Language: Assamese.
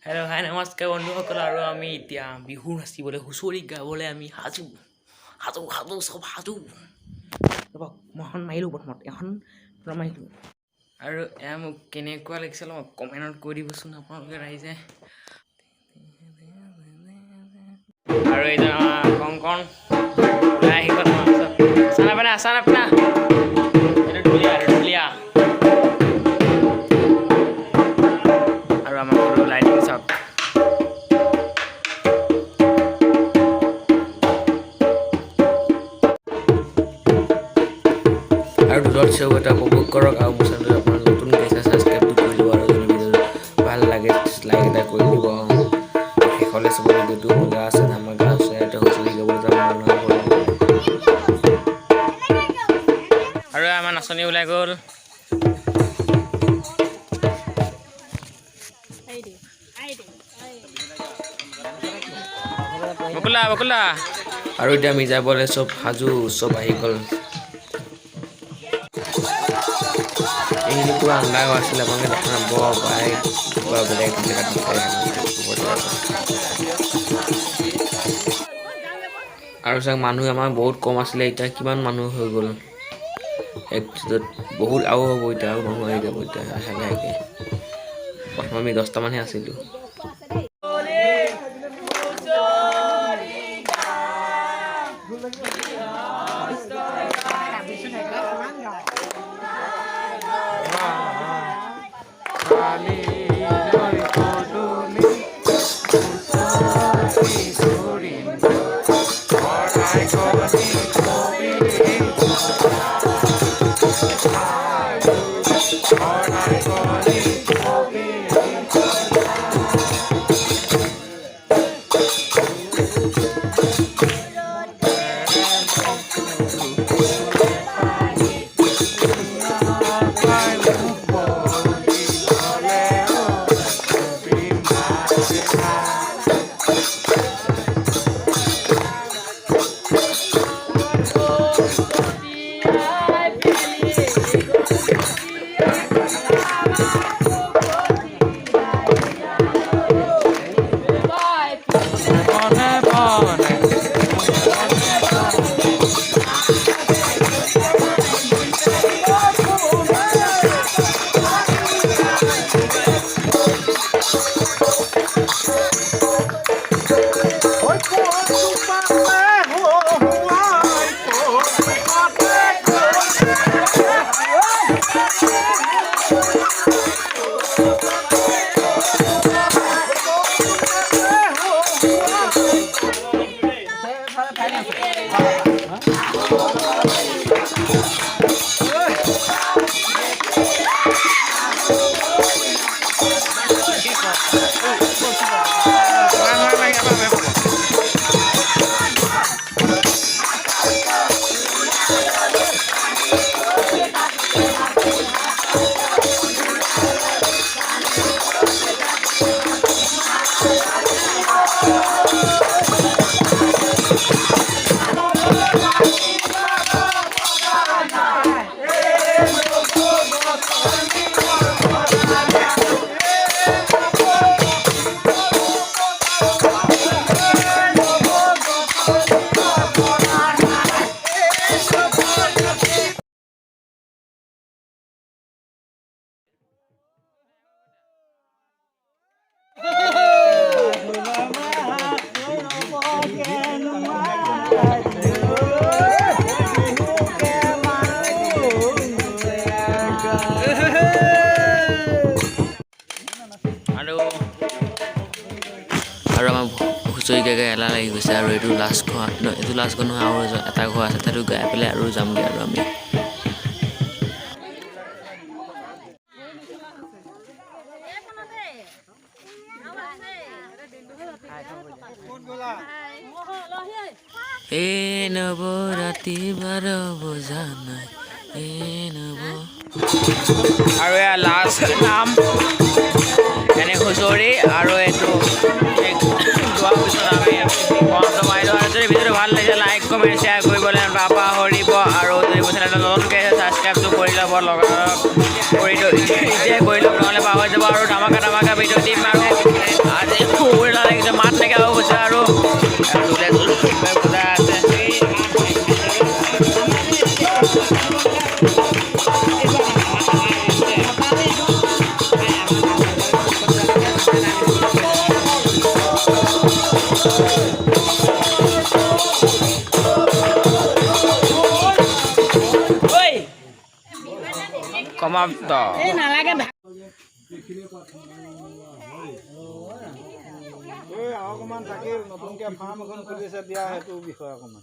हेलो हाय नमस्कार बंधुসকল আৰু আমি এতিয়া বিহু নাচিবলৈ হুঁচৰি গাবলৈ আমি সাজু সাজু সাজু সব সাজু ৰ'ব মই এখন মাৰিলোঁ প্ৰথমত এখন মাৰিলোঁ আৰু এয়া মোক কেনেকুৱা লাগিছে অলপ কমেণ্টত কৈ দিবচোন আপোনালোকে ৰাইজে আৰু এতিয়া কংকণ ওলাই আহি গ'ল আছানা পিনা এইটো ঢুলীয়া আৰু আমাৰ ঘৰৰ লাইটিং চাওক আৰু দূৰত চেও এটা উপভোগ কৰক আৰু মোৰ চেনেলটো আপোনাৰ নতুন গৈছে ছাবস্ক্ৰাইবটো কৰি দিব আৰু যদি ভিডিঅ'টো ভাল লাগে লাইক এটা কৰি দিব শেষলৈ চাবলৈ ভিডিঅ'টো মজা আছে ধামাকা আছে এটা হুঁচৰি গাবলৈ যাম আৰু আমাৰ নাচনী ওলাই গ'ল বকুলা আৰু এতিয়া আমি যাবলৈ চব সাজু চব আহি গ'ল এইখিনি পুৰা আন্ধাৰ আছিলে আপোনালোকে দেখা নাপাব পাৰে কিবা বেলেগ জেগাত আৰু চাওক মানুহ আমাৰ বহুত কম আছিলে এতিয়া কিমান মানুহ হৈ গ'ল বহুত আৰু হ'ব এতিয়া আৰু মানুহ আহি যাব এতিয়া লাহে লাহেকৈ প্ৰথম আমি 10টা মানহে আছিলোঁ আৰু আমাৰ হুঁচৰি গাই গাই এলাহ লাগি গৈছে আৰু এইটো লাষ্ট ঘৰ এইটো লাষ্ট ঘৰ নহয় আৰু এটা ঘৰ আছে তাতো গাই পেলাই আৰু যামগৈ আৰু আমি নৱৰাতি 12 বজা নাই আৰু এয়া লাষ্ট নাম এনে হুঁচৰি আৰু এইটো যোৱাৰ পিছত আমি যদি ভিডিঅ'টো ভাল লাগিছে লাইক কমেণ্ট শ্বেয়াৰ কৰিবলৈ পাহৰিব আৰু যদি মোৰ চেনেলটো নতুনকৈ ছাবস্ক্ৰাইবটো কৰি ল'ব লগালগ কৰি এতিয়াই কৰি ল'ব নহ'লে পাহৰি যাব আৰু ধামাকা ভিডিঅ' দিম আৰু পূজা আছে সমাপ্ত অকণমান থাকিল নতুনকৈ ফাৰ্ম এখন খুলিছে দিয়া সেইটো বিষয়ে অকণমান